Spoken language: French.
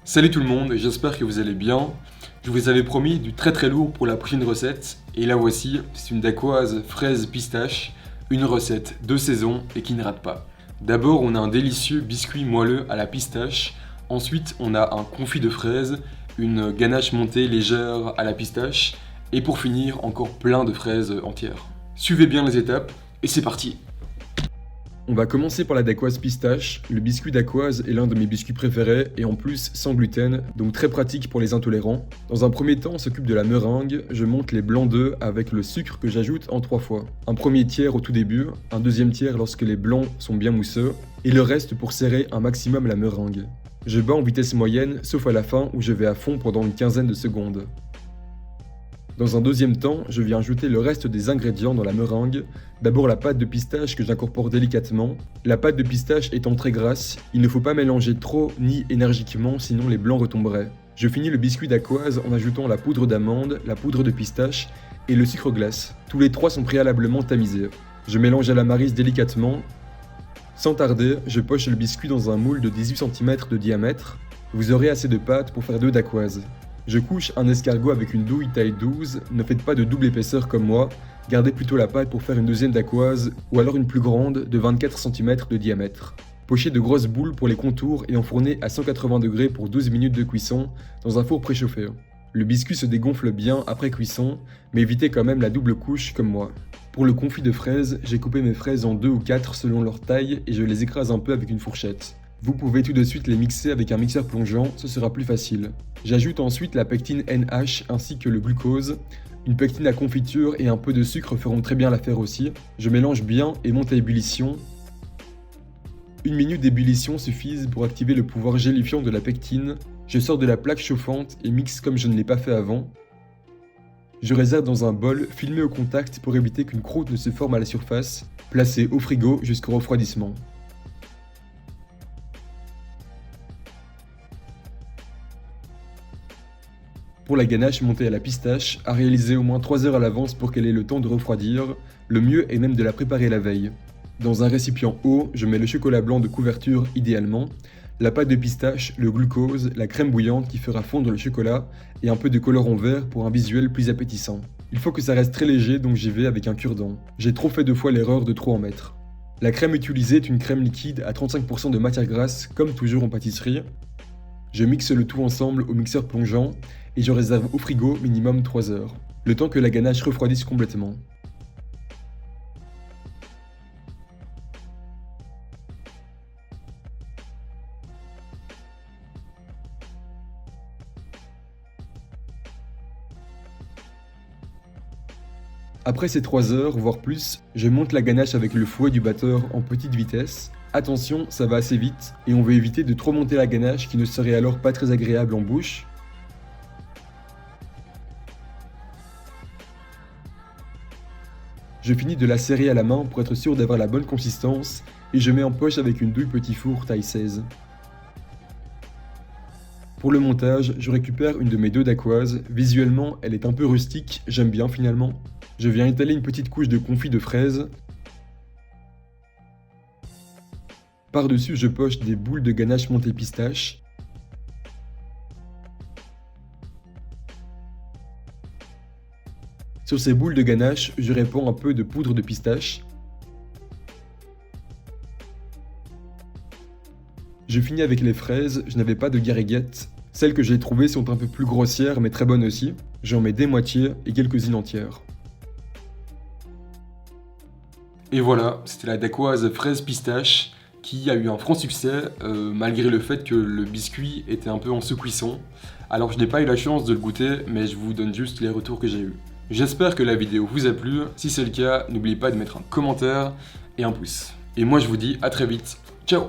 Salut tout le monde, j'espère que vous allez bien. Je vous avais promis du très lourd pour la prochaine recette, et la voici, c'est une dacquoise fraise pistache, une recette de saison et qui ne rate pas. D'abord on a un délicieux biscuit moelleux à la pistache, ensuite on a un confit de fraises, une ganache montée légère à la pistache, et pour finir encore plein de fraises entières. Suivez bien les étapes, et c'est parti! On va commencer par la dacquoise pistache. Le biscuit dacquoise est l'un de mes biscuits préférés et en plus sans gluten, donc très pratique pour les intolérants. Dans un premier temps, on s'occupe de la meringue. Je monte les blancs d'œufs avec le sucre que j'ajoute en 3 fois. Un premier tiers au tout début, un deuxième tiers lorsque les blancs sont bien mousseux, et le reste pour serrer un maximum la meringue. Je bats en vitesse moyenne, sauf à la fin où je vais à fond pendant une quinzaine de secondes. Dans un deuxième temps, je viens ajouter le reste des ingrédients dans la meringue. D'abord la pâte de pistache que j'incorpore délicatement. La pâte de pistache étant très grasse, il ne faut pas mélanger trop ni énergiquement sinon les blancs retomberaient. Je finis le biscuit dacquoise en ajoutant la poudre d'amande, la poudre de pistache et le sucre glace. Tous les trois sont préalablement tamisés. Je mélange à la maryse délicatement. Sans tarder, je poche le biscuit dans un moule de 18 cm de diamètre. Vous aurez assez de pâte pour faire 2 dacquoises. Je couche un escargot avec une douille taille 12, ne faites pas de double épaisseur comme moi, gardez plutôt la pâte pour faire une deuxième dacquoise ou alors une plus grande de 24 cm de diamètre. Pochez de grosses boules pour les contours et enfournez à 180 degrés pour 12 minutes de cuisson dans un four préchauffé. Le biscuit se dégonfle bien après cuisson, mais évitez quand même la double couche comme moi. Pour le confit de fraises, j'ai coupé mes fraises en 2 ou 4 selon leur taille et je les écrase un peu avec une fourchette. Vous pouvez tout de suite les mixer avec un mixeur plongeant, ce sera plus facile. J'ajoute ensuite la pectine NH ainsi que le glucose. Une pectine à confiture et un peu de sucre feront très bien l'affaire aussi. Je mélange bien et monte à ébullition. 1 minute d'ébullition suffisent pour activer le pouvoir gélifiant de la pectine. Je sors de la plaque chauffante et mixe comme je ne l'ai pas fait avant. Je réserve dans un bol, filmé au contact pour éviter qu'une croûte ne se forme à la surface, placé au frigo jusqu'au refroidissement. Pour la ganache montée à la pistache, à réaliser au moins 3 heures à l'avance pour qu'elle ait le temps de refroidir, le mieux est même de la préparer la veille. Dans un récipient haut, je mets le chocolat blanc de couverture idéalement, la pâte de pistache, le glucose, la crème bouillante qui fera fondre le chocolat et un peu de colorant vert pour un visuel plus appétissant. Il faut que ça reste très léger donc j'y vais avec un cure-dent. J'ai trop fait 2 fois l'erreur de trop en mettre. La crème utilisée est une crème liquide à 35% de matière grasse comme toujours en pâtisserie. Je mixe le tout ensemble au mixeur plongeant et je réserve au frigo minimum 3 heures, le temps que la ganache refroidisse complètement. Après ces 3 heures, voire plus, je monte la ganache avec le fouet du batteur en petite vitesse. Attention, ça va assez vite, et on veut éviter de trop monter la ganache qui ne serait alors pas très agréable en bouche. Je finis de la serrer à la main pour être sûr d'avoir la bonne consistance, et je mets en poche avec une douille petit four taille 16. Pour le montage, je récupère une de mes 2 dacquoises. Visuellement, elle est un peu rustique, j'aime bien finalement. Je viens étaler une petite couche de confit de fraises. Par-dessus, je poche des boules de ganache montée pistache. Sur ces boules de ganache, je répands un peu de poudre de pistache. Je finis avec les fraises, je n'avais pas de gariguettes. Celles que j'ai trouvées sont un peu plus grossières mais très bonnes aussi. J'en mets des moitiés et quelques-unes entières. Et voilà, c'était la dacquoise fraise pistache qui a eu un franc succès malgré le fait que le biscuit était un peu en sous-cuisson. Alors je n'ai pas eu la chance de le goûter, mais je vous donne juste les retours que j'ai eus. J'espère que la vidéo vous a plu. Si c'est le cas, n'oubliez pas de mettre un commentaire et un pouce. Et moi je vous dis à très vite. Ciao!